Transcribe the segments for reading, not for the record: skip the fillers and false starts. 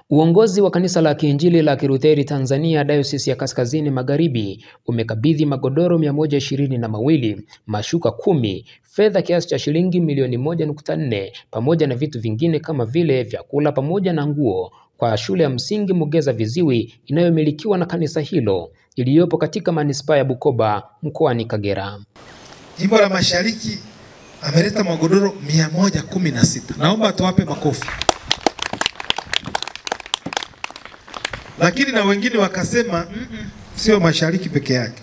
Uongozi wa kanisa la Kiinjili la Kilutheri Tanzania Dayosisi ya Kaskazini Magharibi umekabidhi magodoro 122, mashuka 10, fedha kiasi cha shilingi milioni 1.4 pamoja na vitu vingine kama vile vyakula pamoja na nguo kwa shule ya msingi Mugeza Viziwi inayomilikiwa na kanisa hilo iliyopo katika manispaa ya Bukoba mkoani Kagera. Jimbo la Mashariki ameleta magodoro 116. Naomba tuwape makofi. Lakini na wengine wakasema sio Mashariki peke yake.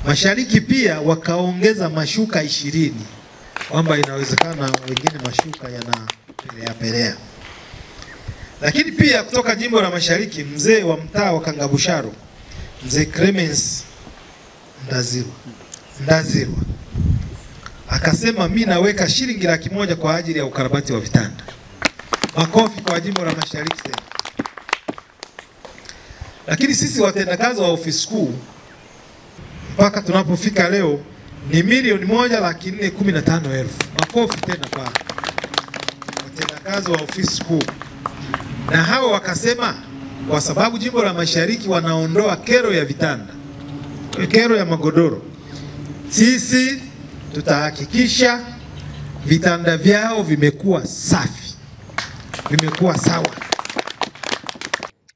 Mashariki pia wakaongeza mashuka 20. Kwamba inawezekana wengine mashuka yanapelea. Lakini pia kutoka jimbo la Mashariki, mzee wa mtaa wa Kangabusharo, mzee Clemens Ndazirwa akasema mimi naweka shilingi 100,000 kwa ajili ya ukarabati wa vitanda. Makofi kwa jimbo la Mashariki tena. Lakini sisi watendakazi wa ofisi kuu mpaka tunapofika leo ni milioni 1,415,000. Makofi tena kwa watendakazi wa ofisi kuu. Na hao wakasema kwa sababu jimbo la Mashariki wanaondoa kero ya vitanda, kero ya magodoro, sisi tutahakikisha vitanda vyao vimekuwa safi, vimekuwa sawa.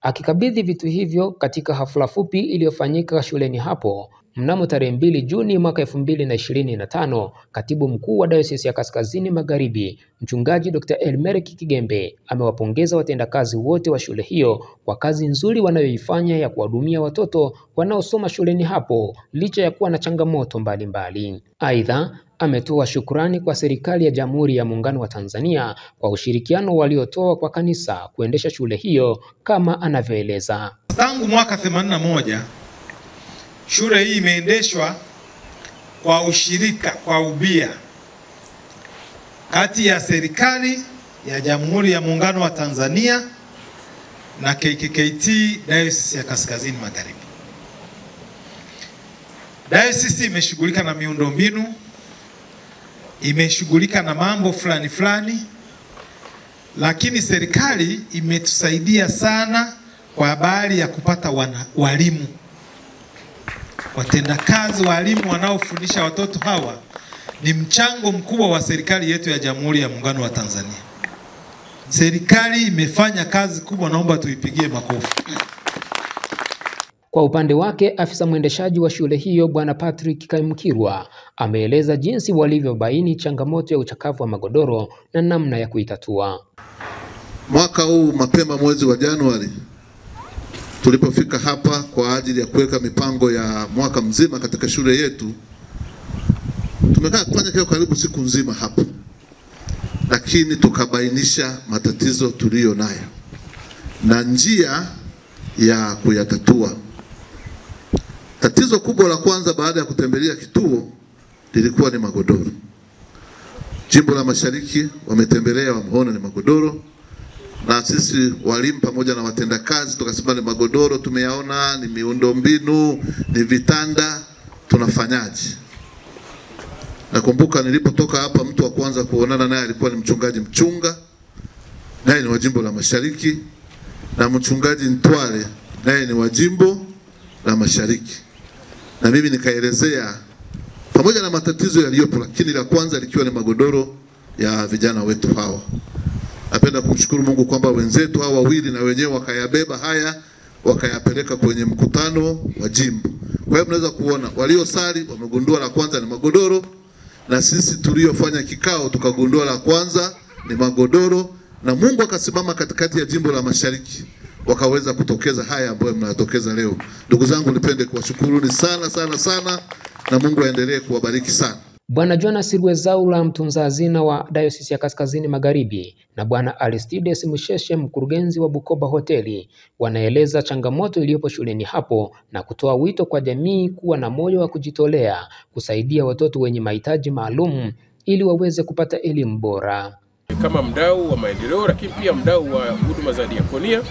Akikabidhi vitu hivyo katika hafla fupi iliyofanyika shuleni hapo mnamo tarehe 2 Juni mwaka 2025, Katibu Mkuu wa Dayosisi ya Kaskazini Magharibi, Mchungaji Dr. Elmerek Kigembe amewapongeza watendakazi wote wa shule hiyo kwa kazi nzuri wanayoifanya ya kuwahudumia watoto wanaosoma shuleni hapo licha ya kuwa na changamoto mbalimbali. Aidha, ametoa shukrani kwa serikali ya Jamhuri ya Muungano wa Tanzania kwa ushirikiano waliotoa kwa kanisa kuendesha shule hiyo kama anavyoeleza. Tangu mwaka 81 shule hii imeendeshwa kwa ushirika, kwa ubia kati ya serikali ya Jamhuri ya Muungano wa Tanzania na KKKT Dayosisi ya Kaskazini Magharibi. Dayosisi imeshughulika na miundombinu, imeshughulika na mambo fulani, lakini serikali imetusaidia sana kwa habari ya kupata walimu. Watendakazi walimu wanaofundisha watoto hawa ni mchango mkubwa wa serikali yetu ya Jamhuri ya Muungano wa Tanzania. Serikali imefanya kazi kubwa, naomba tuipigie makofi. Kwa upande wake, afisa mwendeshaji wa shule hiyo Bwana Patrick Kaimkirwa ameeleza jinsi walivyobaini changamoto ya uchakavu wa magodoro na namna ya kuitatua. Mwaka huu mapema mwezi wa Januari tulipofika hapa kwa ajili ya kuweka mipango ya mwaka mzima katika shule yetu, tumekaa kufanya kile karibu siku nzima hapa, lakini tukabainisha matatizo tuliyo nayo na njia ya kuyatatua. Tatizo kubwa la kwanza baada ya kutembelea kituo lilikuwa ni magodoro. Jimbo la Mashariki wametembelea, wameona ni magodoro, na sisi walimu pamoja na watendakazi tukasema ni magodoro tumeyaona, ni miundombinu, ni vitanda, tunafanyaje? Nakumbuka nilipotoka hapa mtu wa kwanza kuonana naye alikuwa ni mchungaji Mchunga, naye ni wa jimbo la Mashariki, na mchungaji Ntwale naye ni wa jimbo la Mashariki. Na mimi nikaelezea pamoja na matatizo yaliyopo, lakini la kwanza likiwa ni magodoro ya vijana wetu hawa. Napenda kumshukuru Mungu kwamba wenzetu hawa wawili na wenyewe wakayabeba haya, wakayapeleka kwenye mkutano wa jimbo. Kwa hiyo mnaweza kuona waliosali wamegundua la kwanza ni magodoro, na sisi tuliofanya kikao tukagundua la kwanza ni magodoro, na Mungu akasimama katikati ya jimbo la Mashariki wakaweza kutokeza haya ambayo mnayatokeza leo. Ndugu zangu, nipende kuwashukuruni sana, na Mungu aendelee kuwabariki sana. Bwana Jonas Rwezaula, mtunza hazina wa Dayosisi ya Kaskazini Magharibi, na Bwana Aristides Musheshe, mkurugenzi wa Bukoba Hoteli, wanaeleza changamoto iliyopo shuleni hapo na kutoa wito kwa jamii kuwa na moyo wa kujitolea kusaidia watoto wenye mahitaji maalum ili waweze kupata elimu bora. Kama mdau wa maendeleo, lakini pia mdau wa huduma za diakonia,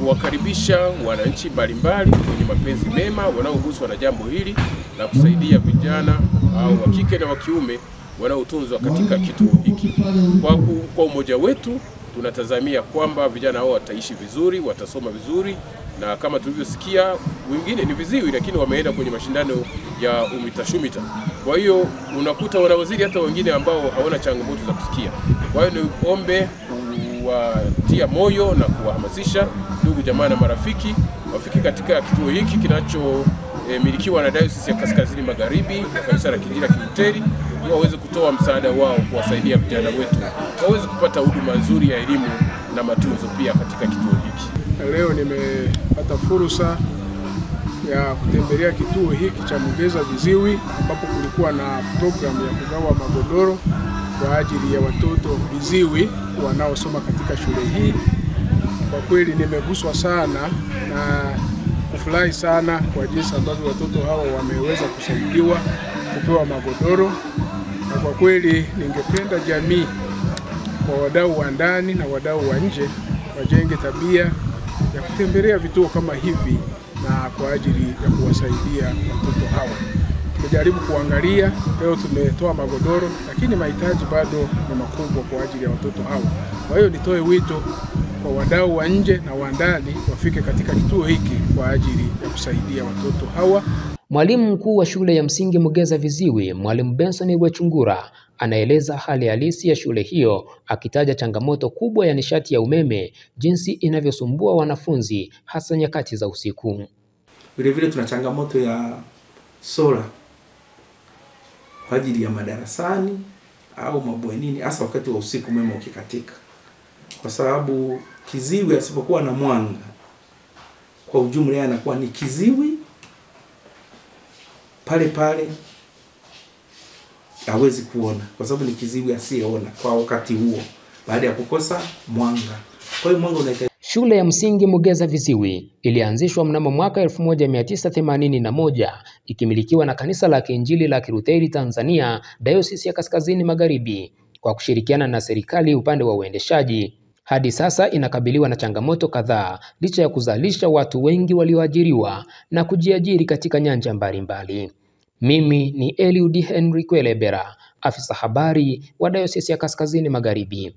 kuwakaribisha wananchi mbalimbali wenye mapenzi mema wanaoguswa na jambo hili na kusaidia vijana au wa kike na wa kiume wanaotunzwa katika kituo hiki. Kwa umoja wetu tunatazamia kwamba vijana hao wataishi vizuri, watasoma vizuri, na kama tulivyosikia wengine ni viziwi lakini wameenda kwenye mashindano ya UMITA-SHUMITA. Kwa hiyo unakuta wanawaziri hata wengine ambao hawana changamoto za kusikia. Kwa hiyo niombe kuwatia moyo na kuwahamasisha ndugu jamaa na marafiki wafike katika kituo hiki kinachomilikiwa na Dayosisi ya Kaskazini Magharibi na Kanisa la Kiinjili la Kilutheri, waweze kutoa msaada wao kuwasaidia vijana wetu waweze kupata huduma nzuri ya elimu na matunzo pia katika kituo hiki. Leo nimepata fursa ya kutembelea kituo hiki cha Mugeza Viziwi, ambapo kulikuwa na programu ya kugawa magodoro kwa ajili ya watoto viziwi wanaosoma katika shule hii. Kwa kweli nimeguswa sana na kufurahi sana kwa jinsi ambavyo watoto hawa wameweza kusaidiwa kupewa magodoro, na kwa kweli ningependa jamii, kwa wadau wa ndani na wadau wa nje, wajenge tabia ya kutembelea vituo kama hivi na kwa ajili ya kuwasaidia watoto hawa. Tumejaribu kuangalia, leo tumetoa magodoro, lakini mahitaji bado ni makubwa kwa ajili ya watoto hawa. Kwa hiyo nitoe wito kwa wadau wa nje na wa ndani wafike katika kituo hiki kwa ajili ya kusaidia watoto hawa. Mwalimu mkuu wa shule ya msingi Mugeza Viziwi, Mwalimu Benson Rwechungura, anaeleza hali halisi ya shule hiyo, akitaja changamoto kubwa ya nishati ya umeme, jinsi inavyosumbua wanafunzi hasa nyakati za usiku. Vile tuna changamoto ya sola kwa ajili ya madarasani au mabwenini, hasa wakati wa usiku umeme ukikatika, kwa sababu kiziwi asipokuwa na mwanga, kwa ujumla yeye anakuwa ni kiziwi pale hawezi kuona, kwa sababu ni kiziwi asiyeona kwa wakati huo baada ya kukosa mwanga. Kwa hiyo mwanga unahitaji. Shule ya msingi Mugeza Viziwi ilianzishwa mnamo mwaka 1981 ikimilikiwa na Kanisa la Kiinjili la Kilutheri Tanzania, Dayosisi ya Kaskazini Magharibi, kwa kushirikiana na serikali upande wa uendeshaji. Hadi sasa inakabiliwa na changamoto kadhaa licha ya kuzalisha watu wengi walioajiriwa na kujiajiri katika nyanja mbalimbali. Mimi ni Eliud Henry Kwelebera, afisa habari wa Dayosisi ya Kaskazini Magharibi.